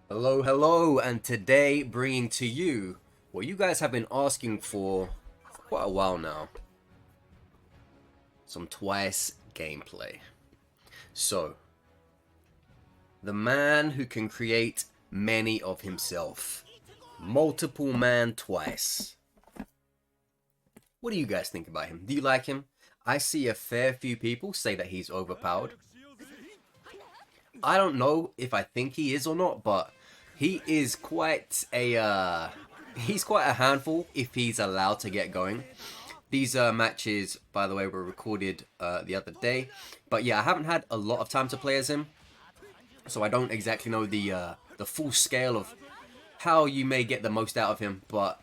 Hello, hello, and today bringing to you what you guys have been asking for quite a while now. Some Twice gameplay. So, the man who can create many of himself. Multiple man Twice. What do you guys think about him? Do you like him? I see a fair few people say that he's overpowered. I don't know if I think he is or not, but he is quite a he's quite a handful if he's allowed to get going. These matches, by the way, were recorded the other day, but yeah, I haven't had a lot of time to play as him, so I don't exactly know the full scale of how you may get the most out of him. But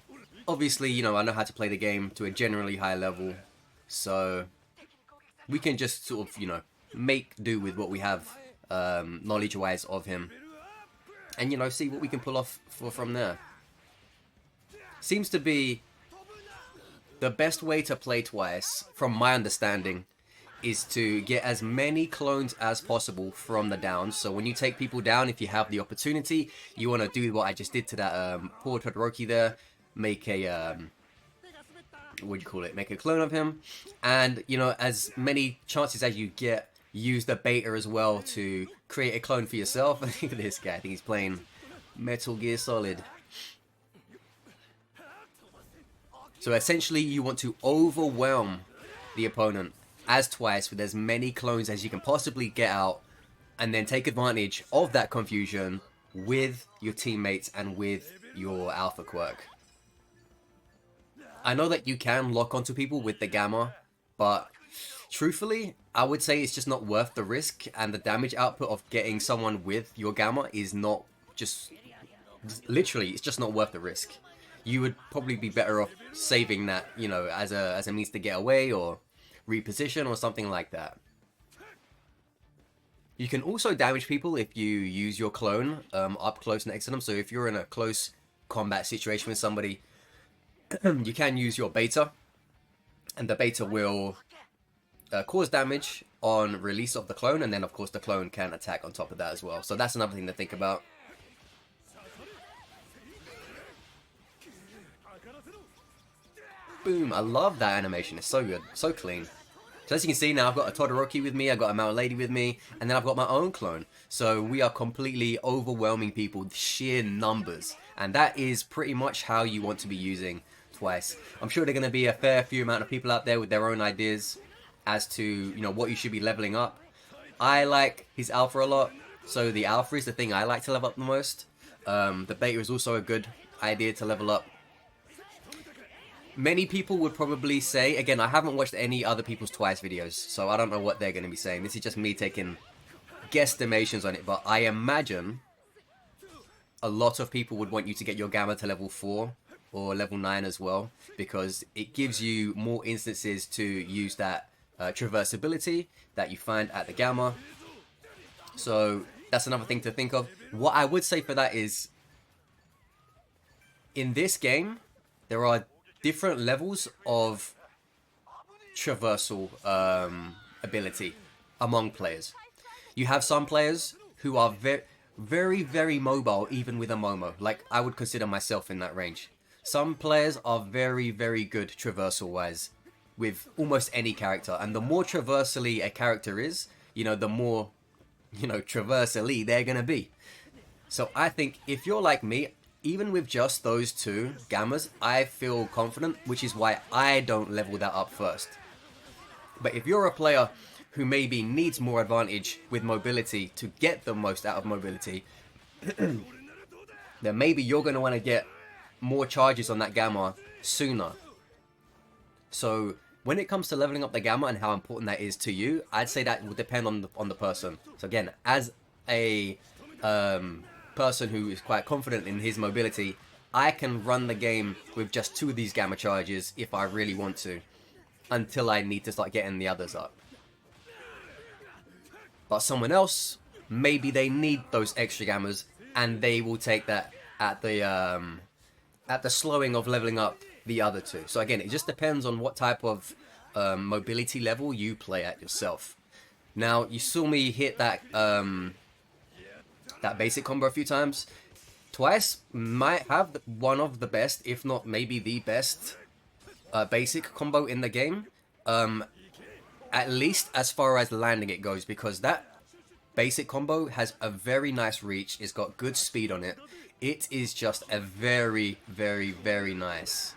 obviously, you know, I know how to play the game to a generally high level, so we can just sort of, you know, make do with what we have knowledge-wise of him, and you know, see what we can pull off from there. Seems to be the best way to play Twice, from my understanding, is to get as many clones as possible from the downs. So when you take people down, if you have the opportunity, you want to do what I just did to that poor Todoroki there, make a what do you call it? Make a clone of him, and you know, as many chances as you get, use the beta as well to create a clone for yourself. Look at this guy. I think he's playing Metal Gear Solid. So essentially, you want to overwhelm the opponent as Twice with as many clones as you can possibly get out, and then take advantage of that confusion with your teammates and with your alpha quirk. I know that you can lock onto people with the gamma, but truthfully, I would say it's just not worth the risk, and the damage output of getting someone with your gamma is not literally, it's just not worth the risk. You would probably be better off saving that, you know, as a means to get away or reposition or something like that. You can also damage people if you use your clone up close next to them. So if you're in a close combat situation with somebody, you can use your beta, and the beta will cause damage on release of the clone, and then of course the clone can attack on top of that as well. So that's another thing to think about. Boom, I love that animation, it's so good, so clean. So as you can see now, I've got a Todoroki with me, I've got a Mount Lady with me, and then I've got my own clone. So we are completely overwhelming people with sheer numbers, and that is pretty much how you want to be using Twice. I'm sure there are going to be a fair few amount of people out there with their own ideas as to, you know, what you should be leveling up. I like his alpha a lot, so the alpha is the thing I like to level up the most. The beta is also a good idea to level up. Many people would probably say, again, I haven't watched any other people's Twice videos, so I don't know what they're going to be saying. This is just me taking guesstimations on it, but I imagine a lot of people would want you to get your gamma to level 4 or level 9 as well, because it gives you more instances to use that traversability that you find at the gamma. So that's another thing to think of. What I would say for that is, in this game, there are different levels of traversal ability among players. You have some players who are very mobile, even with a Momo. Like, I would consider myself in that range. Some players are very good traversal wise with almost any character, and the more traversally a character is, you know, the more, you know, traversally they're gonna be. So I think if you're like me, even with just those two gammas, I feel confident, which is why I don't level that up first. But if you're a player who maybe needs more advantage with mobility to get the most out of mobility, then maybe you're going to want to get more charges on that gamma sooner. So when it comes to leveling up the gamma and how important that is to you, I'd say that will depend on the person. So again, as a person who is quite confident in his mobility, I can run the game with just 2 of these gamma charges if I really want to, until I need to start getting the others up. But someone else, maybe they need those extra gammas, and they will take that at the slowing of leveling up the other 2. So again, it just depends on what type of mobility level you play at yourself. Now, you saw me hit that that basic combo a few times. Twice might have one of the best, if not maybe the best, basic combo in the game. At least as far as landing it goes, because that basic combo has a very nice reach. It's got good speed on it. It is just a very, very, very nice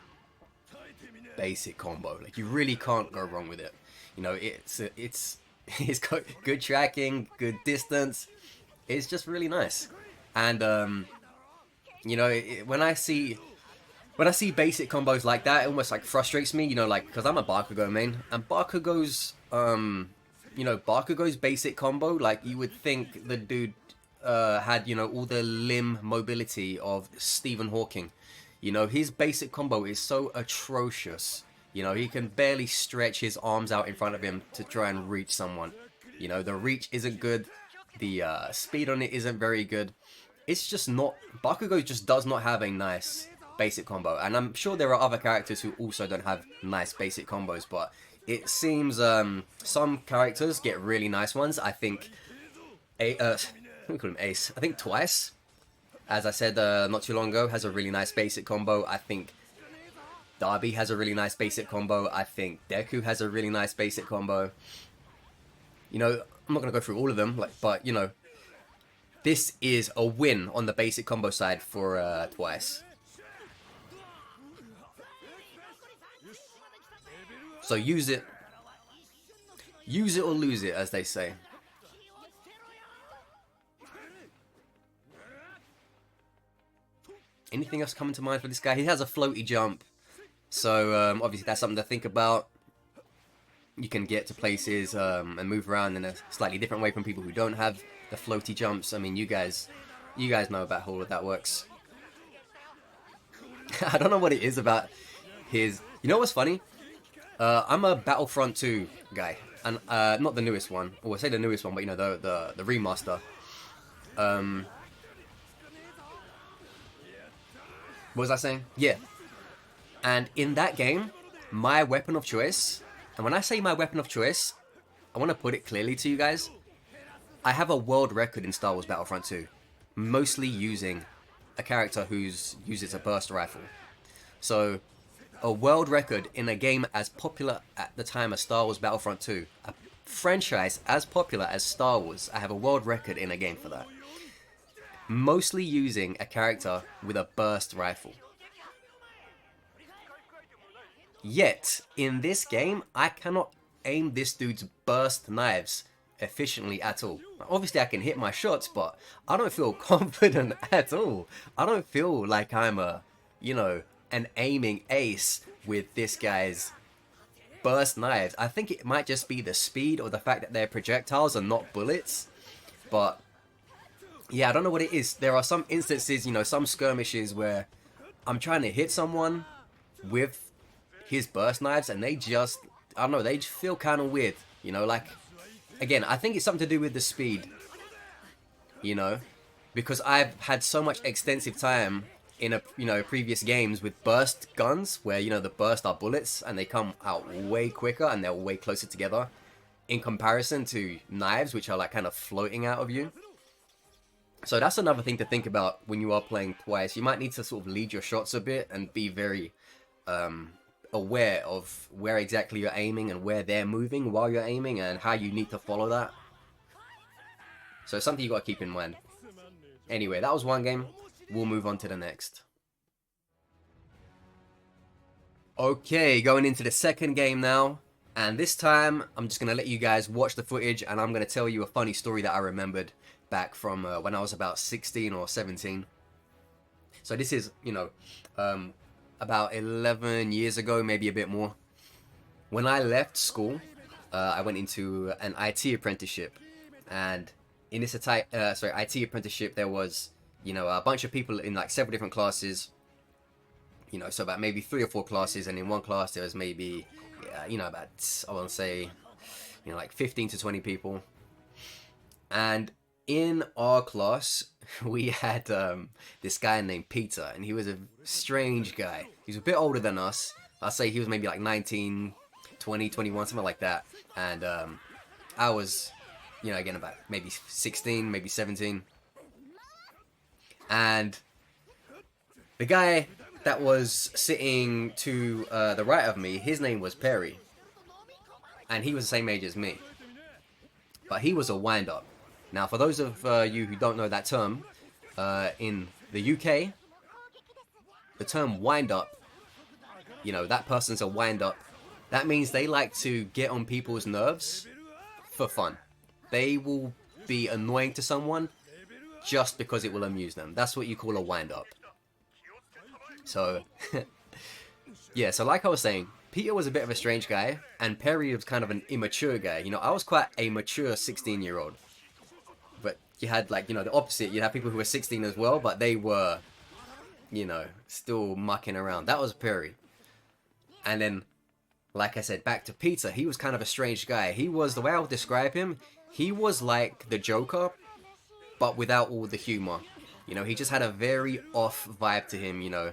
basic combo. Like, you really can't go wrong with it. You know, it's got good tracking, good distance. It's just really nice. And you know, when I see basic combos like that, it almost like frustrates me. You know, like, because I'm a Bakugo main, and Bakugo's you know, Bakugo's basic combo, like, you would think the dude had, you know, all the limb mobility of Stephen Hawking. You know, his basic combo is so atrocious. You know, he can barely stretch his arms out in front of him to try and reach someone. You know, the reach isn't good. The speed on it isn't very good. It's just not... Bakugo just does not have a nice basic combo. And I'm sure there are other characters who also don't have nice basic combos, but it seems some characters get really nice ones. I think... we call him Ace. I think Twice, as I said not too long ago, has a really nice basic combo. I think Darby has a really nice basic combo. I think Deku has a really nice basic combo. You know, I'm not going to go through all of them, like, but, you know, this is a win on the basic combo side for Twice. So use it. Use it or lose it, as they say. Anything else coming to mind for this guy? He has a floaty jump. So, obviously that's something to think about. You can get to places and move around in a slightly different way from people who don't have the floaty jumps. I mean, you guys know about how all of that works. I don't know what it is about his... You know what's funny? I'm a Battlefront 2 guy. And not the newest one. Or I say the newest one, but, you know, the remaster. What was I saying? Yeah. And in that game, my weapon of choice... And when I say my weapon of choice, I want to put it clearly to you guys. I have a world record in Star Wars Battlefront 2. Mostly using a character who's uses a burst rifle. So, a world record in a game as popular at the time as Star Wars Battlefront 2. A franchise as popular as Star Wars. I have a world record in a game for that. Mostly using a character with a burst rifle. Yet, in this game, I cannot aim this dude's burst knives efficiently at all. Obviously, I can hit my shots, but I don't feel confident at all. I don't feel like I'm a, you know, an aiming ace with this guy's burst knives. I think it might just be the speed or the fact that they're projectiles and not bullets. But, yeah, I don't know what it is. There are some instances, you know, some skirmishes where I'm trying to hit someone with his burst knives, and they just, I don't know, they just feel kind of weird, you know, like, again, I think it's something to do with the speed, you know, because I've had so much extensive time in a, you know, previous games with burst guns, where, you know, the burst are bullets, and they come out way quicker, and they're way closer together, in comparison to knives, which are, like, kind of floating out of you. So that's another thing to think about when you are playing Twice. You might need to sort of lead your shots a bit, and be very, aware of where exactly you're aiming and where they're moving while you're aiming and how you need to follow that. So it's something you got to keep in mind. Anyway, that was one game. We'll move on to the next. Okay, going into the second game now. And this time, I'm just going to let you guys watch the footage, and I'm going to tell you a funny story that I remembered back from when I was about 16 or 17. So this is, you know, about 11 years ago, maybe a bit more. When I left school, I went into an IT apprenticeship, and in this IT apprenticeship, there was, you know, a bunch of people in like several different classes. You know, so about maybe 3 or 4 classes, and in one class there was maybe, you know, about, I want to say, you know, like 15 to 20 people. And in our class, we had this guy named Peter, and he was a strange guy. He was a bit older than us. I'll say he was maybe like 19, 20, 21, something like that. And I was, you know, again, about maybe 16, maybe 17. And The guy that was sitting to the right of me, his name was Perry. And he was the same age as me. But he was a wind-up. Now, for those of you who don't know that term, in the UK, the term wind-up, you know, that person's a wind-up. That means they like to get on people's nerves for fun. They will be annoying to someone just because it will amuse them. That's what you call a wind-up. So, yeah, so like I was saying, Peter was a bit of a strange guy, and Perry was kind of an immature guy. You know, I was quite a mature 16-year-old. But you had, like, you know, the opposite. You had people who were 16 as well, but they were, you know, still mucking around. That was Perry. And then, like I said, back to Peter. He was kind of a strange guy. He was, the way I would describe him, he was like the Joker, but without all the humor. You know, he just had a very off vibe to him, you know.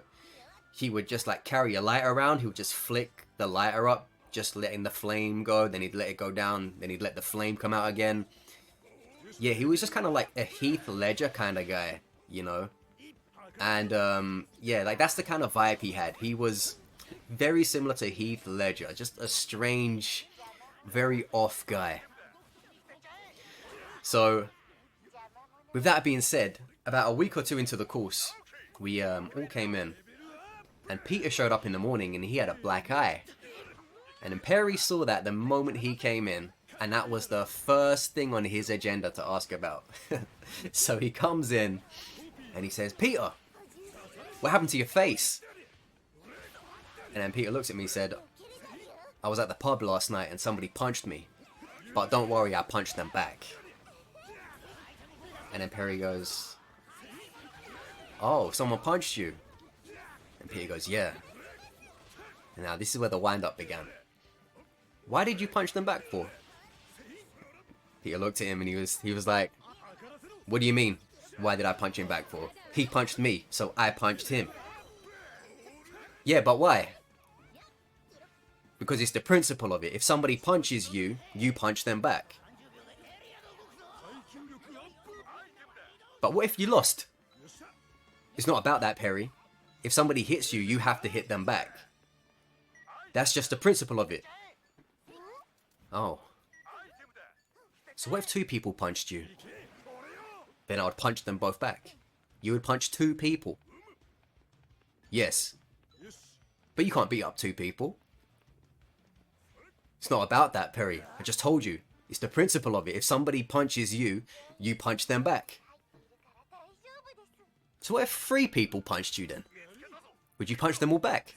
He would just like carry a lighter around. He would just flick the lighter up, just letting the flame go. Then he'd let it go down. Then he'd let the flame come out again. Yeah, he was just kind of like a Heath Ledger kind of guy, you know. And yeah, like that's the kind of vibe he had. He was very similar to Heath Ledger. Just a strange, very off guy. So, with that being said, about a week or two into the course, we all came in. And Peter showed up in the morning and he had a black eye. And then Perry saw that the moment he came in. And that was the first thing on his agenda to ask about. So he comes in and he says, "Peter, what happened to your face?" And then Peter looks at me and said, "I was at the pub last night and somebody punched me. But don't worry, I punched them back." And then Perry goes, "Oh, someone punched you?" And Peter goes, "Yeah." And now this is where the wind-up began. "Why did you punch them back for?" Peter looked at him and he was like, "What do you mean? Why did I punch him back for? He punched me, so I punched him." "Yeah, but why?" "Because it's the principle of it. If somebody punches you, you punch them back." "But what if you lost?" "It's not about that, Perry. If somebody hits you, you have to hit them back. That's just the principle of it." "Oh. So what if two people punched you?" "Then I would punch them both back." "You would punch two people?" "Yes. But you can't beat up two people." "It's not about that, Perry. I just told you. It's the principle of it. If somebody punches you, you punch them back." "So what if three people punched you then? Would you punch them all back?"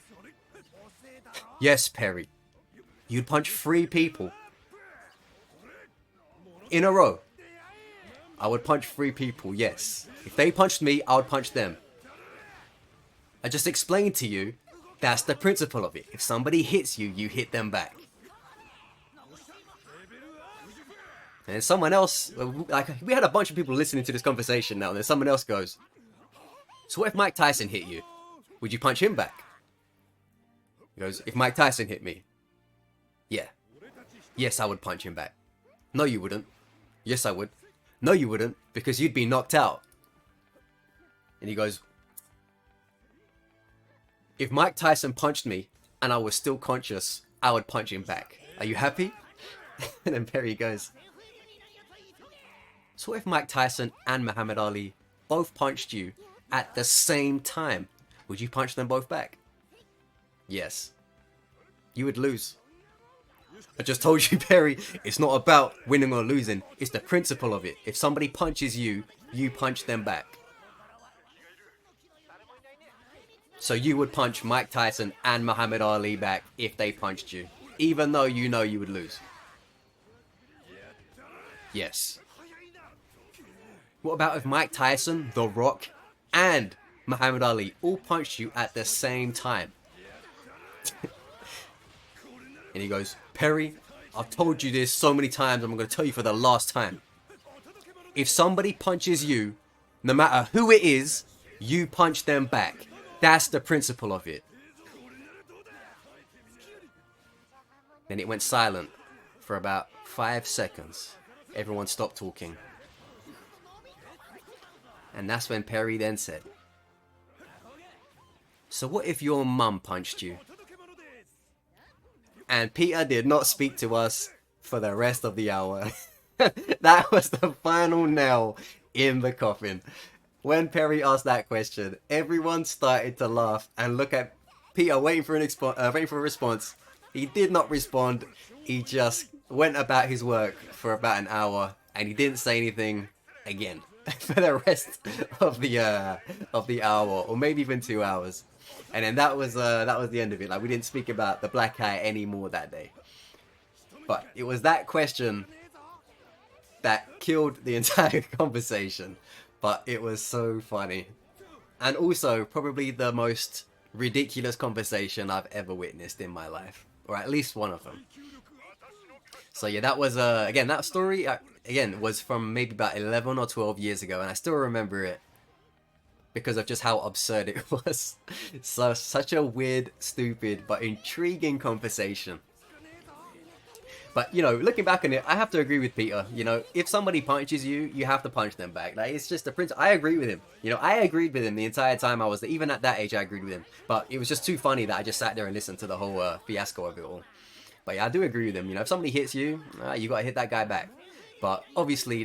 "Yes, Perry. You'd punch three people in a row." "I would punch three people, yes. If they punched me, I would punch them. I just explained to you, that's the principle of it. If somebody hits you, you hit them back." And someone else, like, we had a bunch of people listening to this conversation now, and then someone else goes, "So what if Mike Tyson hit you? Would you punch him back?" He goes, "If Mike Tyson hit me?" "Yeah. Yes, I would punch him back." "No, you wouldn't." "Yes, I would." "No, you wouldn't, because you'd be knocked out." And he goes, "If Mike Tyson punched me and I was still conscious, I would punch him back. Are you happy?" And then Perry goes, "So what if Mike Tyson and Muhammad Ali both punched you at the same time? Would you punch them both back?" "Yes." "You would lose." "I just told you, Perry, it's not about winning or losing. It's the principle of it. If somebody punches you, you punch them back. So you would punch Mike Tyson and Muhammad Ali back if they punched you, even though you know you would lose." "Yes." "What about if Mike Tyson, The Rock, and Muhammad Ali all punched you at the same time?" And he goes, "Perry, I've told you this so many times, I'm going to tell you for the last time. If somebody punches you, no matter who it is, you punch them back. That's the principle of it." Then it went silent for about 5 seconds. Everyone stopped talking. And that's when Perry then said, so what if your mum punched you? And Peter did not speak to us for the rest of the hour. That was the final nail in the coffin. When Perry asked that question, everyone started to laugh and look at Peter waiting for a response. He did not respond. He just went about his work for about an hour and he didn't say anything again for the rest of the hour, or maybe even 2 hours. And then that was the end of it. Like, we didn't speak about the black eye anymore that day. But it was that question that killed the entire conversation. But it was so funny. And also probably the most ridiculous conversation I've ever witnessed in my life. Or at least one of them. So yeah, that was, again, that story, again, was from maybe about 11 or 12 years ago. And I still remember it because of just how absurd it was. So, such a weird, stupid, but intriguing conversation. But, you know, looking back on it, I have to agree with Peter. You know, if somebody punches you, you have to punch them back. Like, it's just a principle. I agree with him. You know, I agreed with him the entire time I was there. Even at that age, I agreed with him. But it was just too funny that I just sat there and listened to the whole fiasco of it all. But yeah, I do agree with him. You know, if somebody hits you, you got to hit that guy back. But obviously,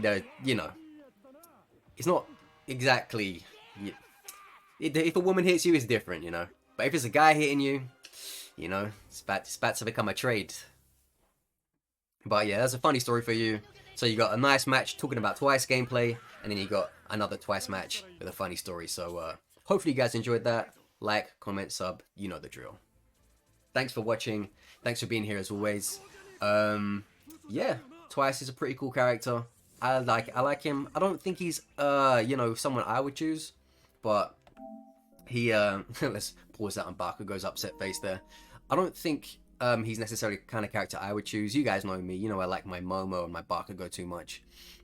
you know, it's not exactly... If a woman hits you, it's different, you know. But if it's a guy hitting you, you know, it's about to become a trade. But yeah, that's a funny story for you. So you got a nice match talking about Twice gameplay, and then you got another Twice match with a funny story. So hopefully you guys enjoyed that. Like, comment, sub, you know the drill. Thanks for watching. Thanks for being here as always. Yeah, Twice is a pretty cool character. I like him. I don't think he's you know, someone I would choose, but he let's pause that on Bakugo's upset face there. I don't think he's necessarily the kind of character I would choose. You guys know me. You know I like my Momo and my Bakugo too much.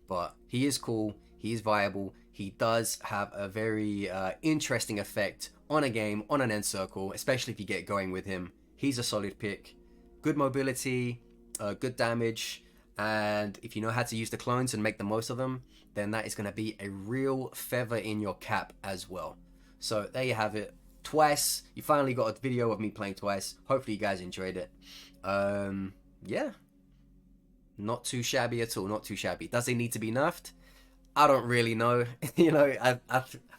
But he is cool. He is viable. He does have a very interesting effect on a game, on an end circle, especially if you get going with him. He's a solid pick. Good mobility, good damage, and if you know how to use the clones and make the most of them, then that is going to be a real feather in your cap as well. So there you have it. Twice. You finally got a video of me playing Twice. Hopefully you guys enjoyed it. Yeah. Not too shabby at all. Not too shabby. Does he need to be nerfed? I don't really know. You know,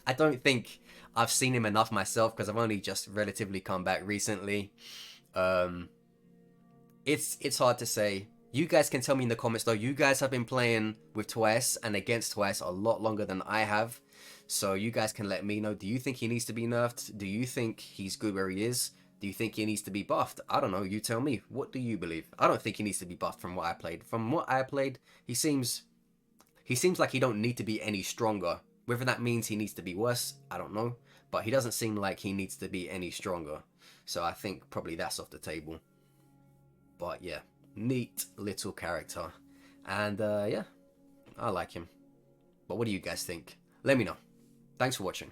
I don't think I've seen him enough myself because I've only just relatively come back recently. It's hard to say. You guys can tell me in the comments though. You guys have been playing with Twice and against Twice a lot longer than I have. So you guys can let me know. Do you think he needs to be nerfed? Do you think he's good where he is? Do you think he needs to be buffed? I don't know. You tell me. What do you believe? I don't think he needs to be buffed from what I played. From what I played, he seems like he don't need to be any stronger. Whether that means he needs to be worse, I don't know. But he doesn't seem like he needs to be any stronger. So I think probably that's off the table. But yeah, neat little character. And yeah, I like him. But what do you guys think? Let me know. Thanks for watching.